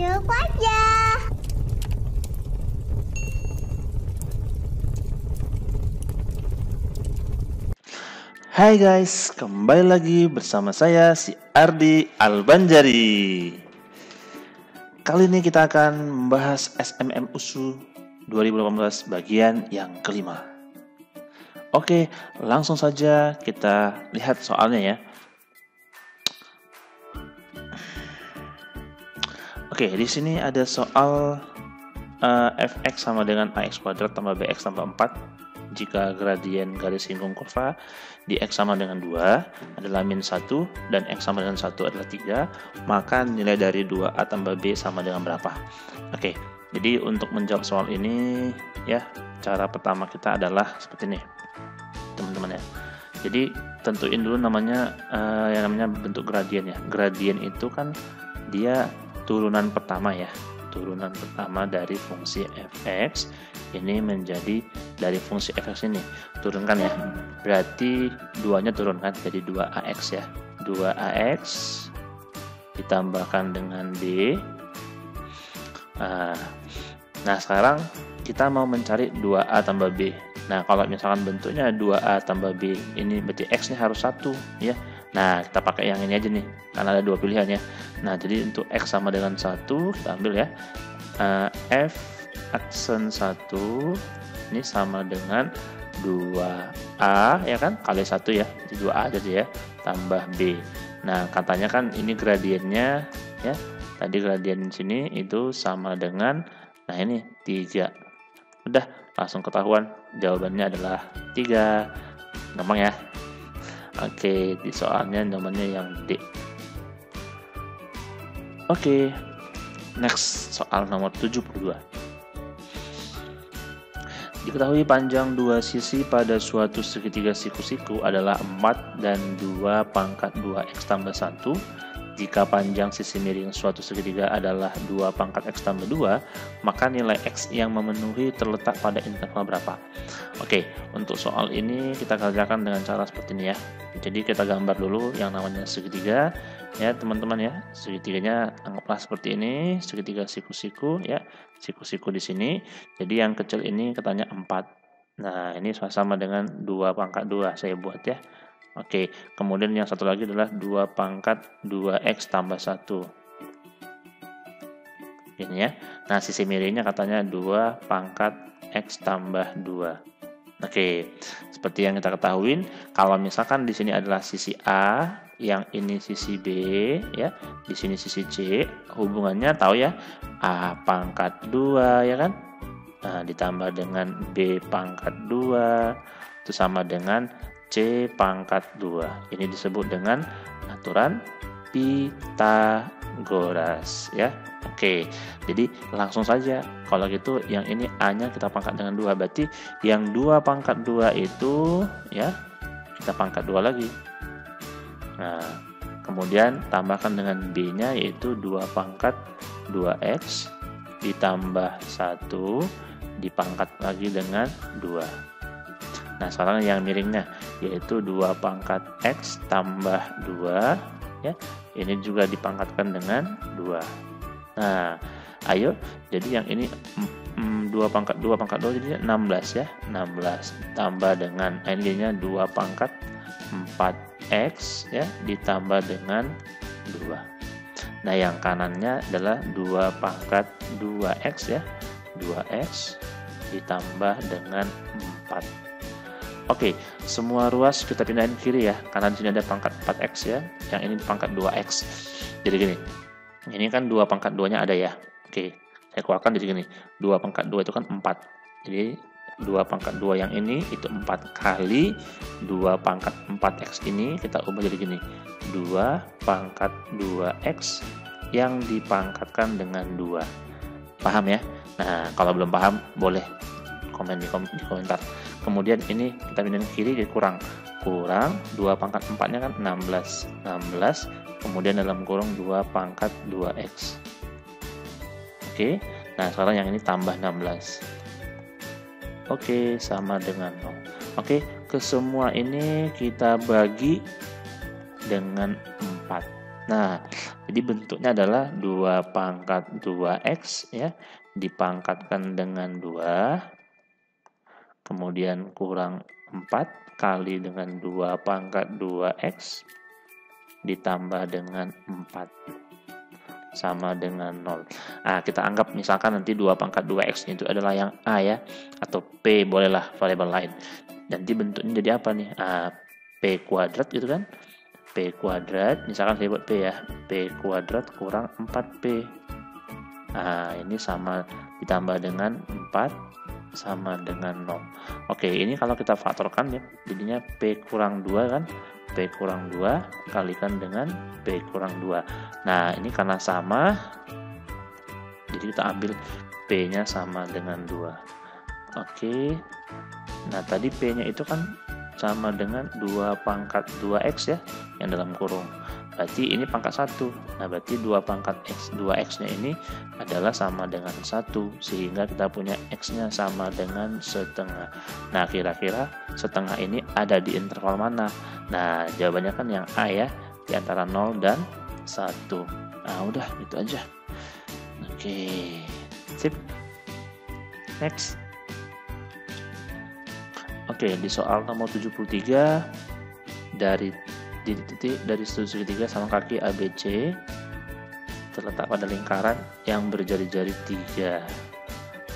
Cukup aja. Hai guys, kembali lagi bersama saya si Ardi Albanjari. Kali ini kita akan membahas SMM USU 2018 bagian yang kelima. Oke, langsung saja kita lihat soalnya ya. Oke, di sini ada soal fx sama dengan ax kuadrat tambah bx tambah 4 jika gradien garis singgung kurva di x sama dengan 2 adalah min 1 dan x sama dengan 1 adalah 3, maka nilai dari 2a tambah b sama dengan berapa? Oke, jadi untuk menjawab soal ini ya, cara pertama kita adalah seperti ini teman-teman ya. Jadi tentuin dulu namanya yang namanya bentuk gradien ya. Gradien itu kan dia turunan pertama ya, turunan pertama dari fungsi fx ini menjadi dari fungsi fx ini turunkan ya, berarti 2-nya turunkan jadi 2ax ya, 2ax ditambahkan dengan b. Nah sekarang kita mau mencari 2a tambah b. Nah kalau misalkan bentuknya 2a tambah b ini berarti x nya harus 1 ya. Nah kita pakai yang ini aja nih karena ada dua pilihan ya. Nah jadi untuk x sama dengan 1 kita ambil ya, f aksen 1 ini sama dengan 2a ya kan, kali 1 ya, jadi 2a aja ya, tambah b. Nah katanya kan ini gradiennya ya, tadi gradien di sini itu sama dengan, nah ini 3. Udah langsung ketahuan jawabannya adalah 3. Gampang ya. Oke, di soalnya nomornya yang D. Oke, next soal nomor 72. Diketahui panjang dua sisi pada suatu segitiga siku-siku adalah 4 dan 2 pangkat 2x tambah 1. Jika panjang sisi miring suatu segitiga adalah 2 pangkat x tambah 2, maka nilai x yang memenuhi terletak pada interval berapa? Oke, untuk soal ini kita kerjakan dengan cara seperti ini ya. Jadi kita gambar dulu yang namanya segitiga ya teman-teman ya. Segitiganya anggaplah seperti ini, segitiga siku-siku ya. Siku-siku di sini. Jadi yang kecil ini katanya 4. Nah, ini sama dengan 2 pangkat 2 saya buat ya. Oke, kemudian yang satu lagi adalah 2 pangkat 2x tambah 1. Ini ya. Nah, sisi miringnya katanya 2 pangkat x tambah 2. Oke, seperti yang kita ketahui, kalau misalkan di sini adalah sisi A, yang ini sisi B, ya, di sini sisi C, hubungannya tahu ya, A pangkat 2, ya kan? Nah, ditambah dengan B pangkat 2, itu sama dengan C pangkat 2. Ini disebut dengan aturan Pythagoras, ya. Oke, jadi langsung saja. Kalau gitu yang ini A-nya kita pangkat dengan 2. Berarti yang 2 pangkat 2 itu ya kita pangkat 2 lagi. Nah, kemudian tambahkan dengan B-nya yaitu 2 pangkat 2x ditambah 1 dipangkat lagi dengan 2. Nah, sekarang yang miringnya yaitu 2 pangkat x tambah 2 ya. Ini juga dipangkatkan dengan 2. Nah, ayo, jadi yang ini 2 pangkat 2 jadi 16 ya. 16 tambah dengan ini-nya 2 pangkat 4x ya ditambah dengan 2. Nah, yang kanannya adalah 2 pangkat 2x ya. 2x ditambah dengan 4. Oke, semua ruas kita pindahin ke kiri ya, karena di sini ada pangkat 4x ya, yang ini pangkat 2x. Jadi gini, ini kan 2 pangkat 2-nya ada ya. Oke, saya keluarkan jadi gini, 2 pangkat 2 itu kan 4. Jadi 2 pangkat 2 yang ini itu 4 kali 2 pangkat 4x ini kita ubah jadi gini, 2 pangkat 2x yang dipangkatkan dengan 2. Paham ya? Nah, kalau belum paham boleh komen di komentar. Kemudian ini kita pindahin ke kiri jadi kurang 2 pangkat 4-nya kan 16, kemudian dalam kurung 2 pangkat 2x. Oke, nah sekarang yang ini tambah 16. Oke, sama dengan 0. Oke, ke semua ini kita bagi dengan 4. Nah, jadi bentuknya adalah 2 pangkat 2x ya, dipangkatkan dengan 2, kemudian kurang 4 kali dengan 2 pangkat 2x, ditambah dengan 4, sama dengan 0. Nah, kita anggap misalkan nanti 2 pangkat 2x itu adalah yang A ya, atau P, bolehlah variabel lain. Nanti bentuknya jadi apa nih? P kuadrat gitu kan. P kuadrat, misalkan saya buat P ya, P kuadrat kurang 4P. Nah, ini sama ditambah dengan 4 sama dengan 0. Oke, ini kalau kita faktorkan ya, jadinya P kurang 2 kan, P kurang 2 kalikan dengan P kurang 2. Nah, ini karena sama, jadi kita ambil P-nya sama dengan 2. Oke, nah tadi P-nya itu kan sama dengan 2 pangkat 2x ya, yang dalam kurung. Berarti ini pangkat 1. Nah, berarti 2 pangkat x, 2x-nya ini adalah sama dengan 1, sehingga kita punya x-nya sama dengan setengah. Nah, kira-kira setengah ini ada di interval mana? Nah, jawabannya kan yang A ya, di antara 0 dan 1. Nah, udah, itu aja. Oke, sip. Next. Oke, di soal nomor 73, dari titik dari segitiga sama kaki ABC terletak pada lingkaran yang berjari-jari 3.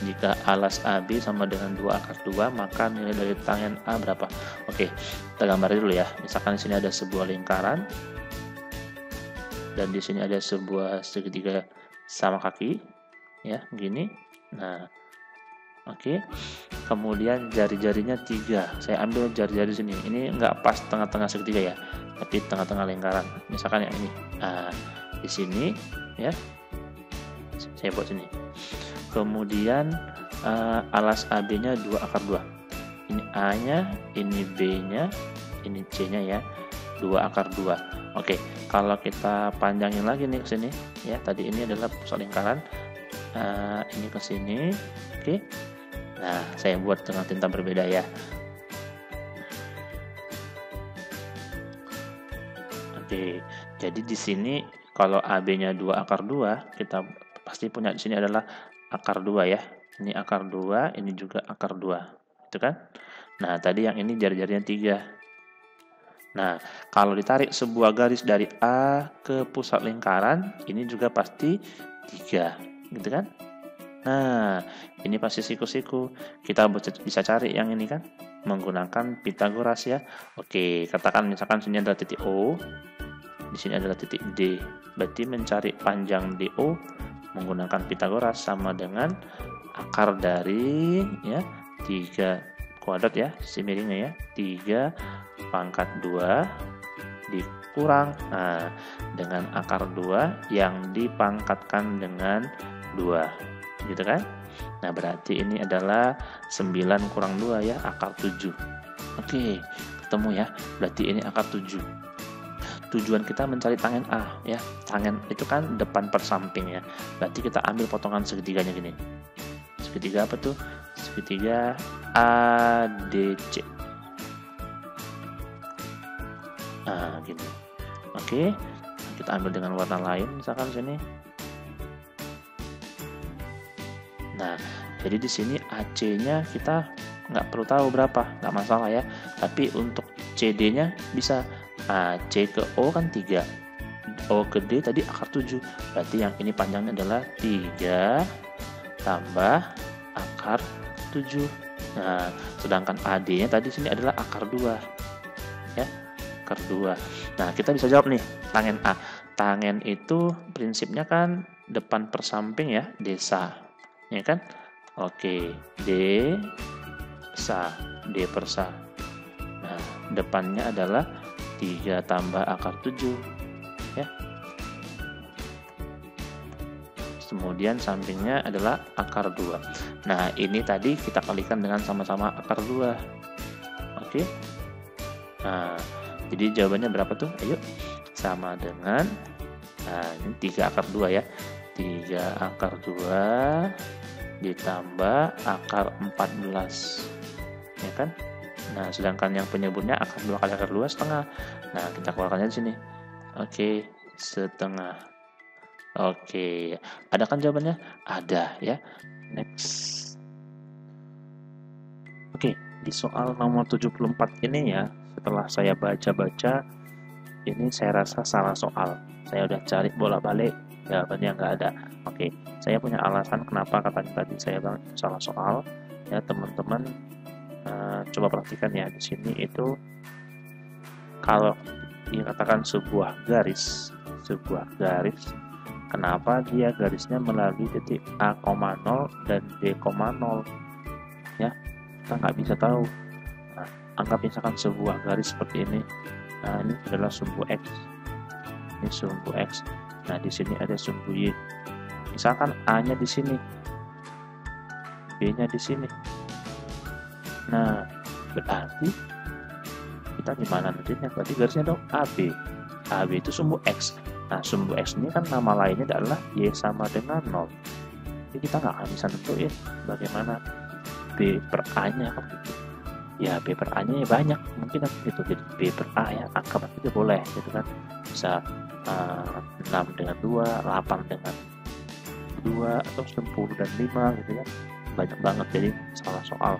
Jika alas AB sama dengan 2 akar 2, maka nilai dari tangen A berapa? Oke, kita gambarin dulu ya. Misalkan di sini ada sebuah lingkaran dan di sini ada sebuah segitiga sama kaki ya, begini. Nah, oke, kemudian jari-jarinya 3. Saya ambil jari-jari sini. Ini nggak pas tengah-tengah segitiga ya, tapi tengah-tengah lingkaran. Misalkan yang ini. Nah, di sini ya, saya buat sini. Kemudian alas AB-nya 2 akar 2. Ini A-nya, ini B-nya, ini C-nya ya, 2 akar 2. Oke, kalau kita panjangin lagi nih ke sini ya. Tadi ini adalah pusat lingkaran. Ini ke sini. Oke. Nah, saya buat dengan tinta berbeda ya. Oke, jadi di sini kalau AB-nya 2 akar 2, kita pasti punya di sini adalah akar 2 ya. Ini akar 2, ini juga akar 2. Itu kan? Nah, tadi yang ini jari-jarinya 3. Nah, kalau ditarik sebuah garis dari A ke pusat lingkaran, ini juga pasti 3. Gitu kan? Nah, ini pasti siku-siku. Kita bisa cari yang ini kan, menggunakan Pitagoras ya. Oke, katakan misalkan sini adalah titik O, di sini adalah titik D. Berarti mencari panjang DO menggunakan Pitagoras sama dengan akar dari ya 3 kuadrat ya, sisi miringnya ya, 3 pangkat 2 dikurang dengan akar 2 yang dipangkatkan dengan 2. Gitu kan? Nah, berarti ini adalah 9 kurang 2 ya, akar 7. Oke, ketemu ya. Berarti ini akar 7. Tujuan kita mencari tangen A ya. Tangen itu kan depan per samping ya. Berarti kita ambil potongan segitiganya gini. Segitiga apa tuh? Segitiga ADC. Nah, gini. Oke. Kita ambil dengan warna lain misalkan sini. Nah, jadi di sini AC-nya kita nggak perlu tahu berapa, nggak masalah ya. Tapi untuk CD-nya bisa. Nah, C ke O kan 3. O ke D tadi akar 7. Berarti yang ini panjangnya adalah 3 tambah akar 7. Nah, sedangkan AD-nya tadi sini adalah akar 2. Ya, akar 2. Nah, kita bisa jawab nih, tangen A. Tangen itu prinsipnya kan depan per samping ya, desa. Ya kan? Oke, D sa, D per sa. Nah, depannya adalah 3 tambah akar 7 ya. Kemudian sampingnya adalah akar 2. Nah, ini tadi kita kalikan dengan sama-sama akar 2. Oke. Nah, jadi jawabannya berapa tuh? Ayo. Sama dengan ini 3 akar 2 ya. 3 akar 2 ditambah akar 14. Ya kan? Nah, sedangkan yang penyebutnya akar 2 kali akar 2 setengah. Nah, kita keluarkannya di sini. Oke, setengah. Oke, ada kan jawabannya? Ada ya. Next. Oke, di soal nomor 74 ini ya, setelah saya baca-baca, ini saya rasa salah soal. Saya udah cari bolak-balik, jawabannya nggak ada. Oke, saya punya alasan kenapa katanya tadi saya bilang salah soal. Ya teman-teman, coba perhatikan ya di sini itu kalau dikatakan sebuah garis, kenapa dia garisnya melalui titik A,0 dan B,0 ya, kita nggak bisa tahu. Nah, anggap misalkan sebuah garis seperti ini. Nah, ini adalah sumbu X. Ini sumbu X. Nah, di sini ada sumbu Y. Misalkan A-nya di sini, B-nya di sini. Nah, berarti kita di mana nantinya? Berarti garisnya dong AB. AB itu sumbu X. Nah, sumbu X ini kan nama lainnya adalah Y sama dengan 0. Jadi kita nggak akan bisa nentuin bagaimana B per A-nya kan gitu. Ya B per A-nya ya banyak, mungkin gitu. Jadi B per A ya angka itu boleh gitu kan. Bisa 6 dengan 2, 8 dengan 2, atau 10 dan 5 gitu ya. Banyak banget, jadi salah soal.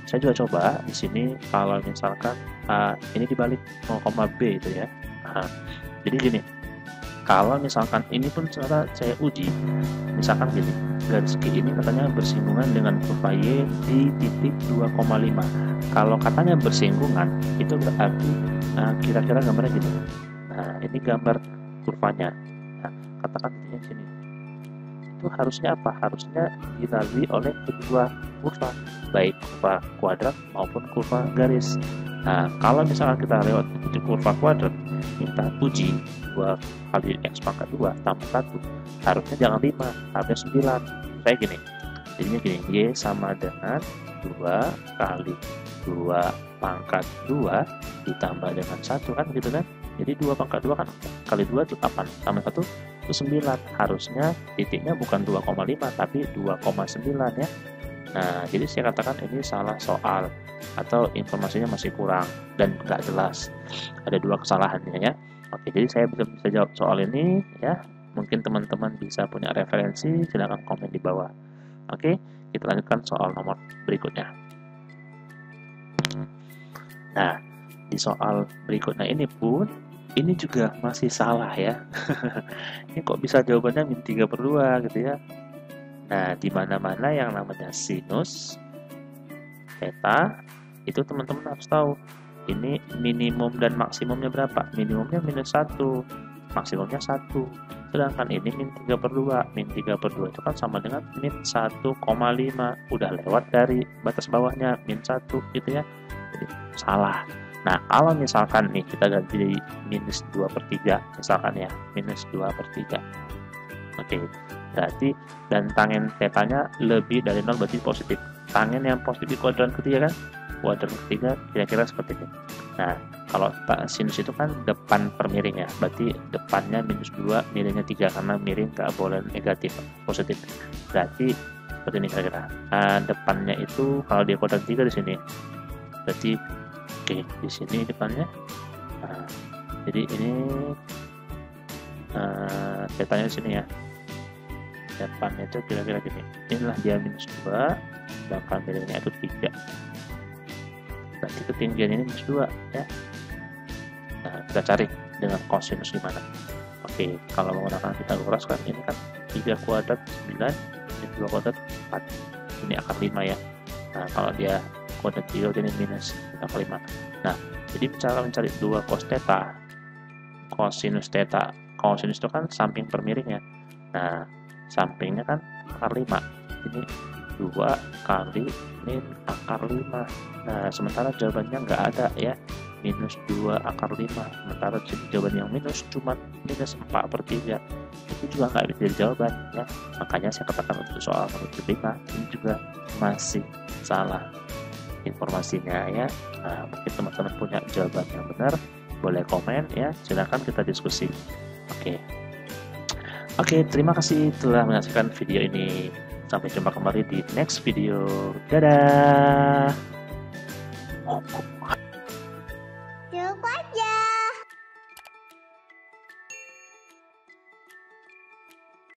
Saya juga coba di sini kalau misalkan ini dibalik 0,B itu ya. Jadi gini, kalau misalkan ini pun saya uji, misalkan gini, garis Q ini katanya bersinggungan dengan kurva Y di titik 2,5. Kalau katanya bersinggungan, itu berarti kira-kira gambarnya gitu. Nah, ini gambar kurvanya. Nah, katakan di sini. Itu harusnya apa? Harusnya dilalui oleh kedua kurva, baik kurva kuadrat maupun kurva garis. Nah, kalau misalkan kita lewat titik kurva kuadrat, kita uji 2 kali X pangkat 2 tambah 1, harusnya jangan 5, harusnya 9. Kayak gini, jadinya gini, Y sama dengan 2 kali 2 pangkat 2 ditambah dengan 1 kan gitu kan. Jadi 2 pangkat 2 kan kali 2 itu 8, tambah 1 itu 9. Harusnya titiknya bukan 2,5 tapi 2,9 ya. Nah, jadi saya katakan ini salah soal atau informasinya masih kurang dan nggak jelas. Ada 2 kesalahannya ya. Oke, jadi saya bisa jawab soal ini ya. Mungkin teman-teman bisa punya referensi, silahkan komen di bawah. Oke, kita lanjutkan soal nomor berikutnya. Nah, di soal berikutnya ini pun ini juga masih salah ya. Ini kok bisa jawabannya min 3/2 gitu ya. Nah, di mana-mana yang namanya sinus theta itu teman-teman harus tahu ini minimum dan maksimumnya berapa. Minimumnya -1, maksimumnya 1. Sedangkan ini min 3/2. Min 3/2 itu kan sama dengan min 1,5. Udah lewat dari batas bawahnya min 1 gitu ya. Jadi salah. Nah, kalau misalkan nih kita ganti jadi -2/3 misalkan ya, -2/3. Oke, berarti dan tangen tetanya lebih dari 0 berarti positif. Tangen yang positif di kuadran ketiga kan? Kuadran ketiga kira-kira seperti ini. Nah, kalau sinus itu kan depan per miring ya, berarti depannya -2, miringnya 3 karena miring nggak boleh negatif, positif. Berarti seperti ini kira-kira. Depannya itu kalau dia kuadran 3 di sini, berarti oke, di sini depannya. Nah, jadi ini tetanya di sini ya. Depannya itu kira-kira gini. Inilah dia -2, sedangkan miringnya itu 3. Berarti ketinggian ini -2 ya. Nah, kita cari dengan kosinus gimana. Oke, kalau menggunakan Pythagoras kan ini kan 3 kuadrat 9, 2 kuadrat 4. Ini akar 5 ya. Nah, kalau dia kuadrat 3 ini minus akar 5. Nah, jadi cara mencari 2 cos theta, cosinus theta. Cosinus itu kan samping per miringnya. Nah, sampingnya kan akar 5. Ini 2 kali min akar 5. Nah, sementara jawabannya nggak ada ya. -2 akar 5. Sementara jawaban yang minus cuma -4/3. Itu juga nggak bisa jadi jawaban ya. Makanya saya katakan untuk soal nomor 5 ini juga masih salah informasinya ya. Nah, mungkin teman-teman punya jawaban yang benar, boleh komen ya. Silakan kita diskusi. Oke, terima kasih telah menyaksikan video ini. Sampai jumpa kembali di next video. Dadah.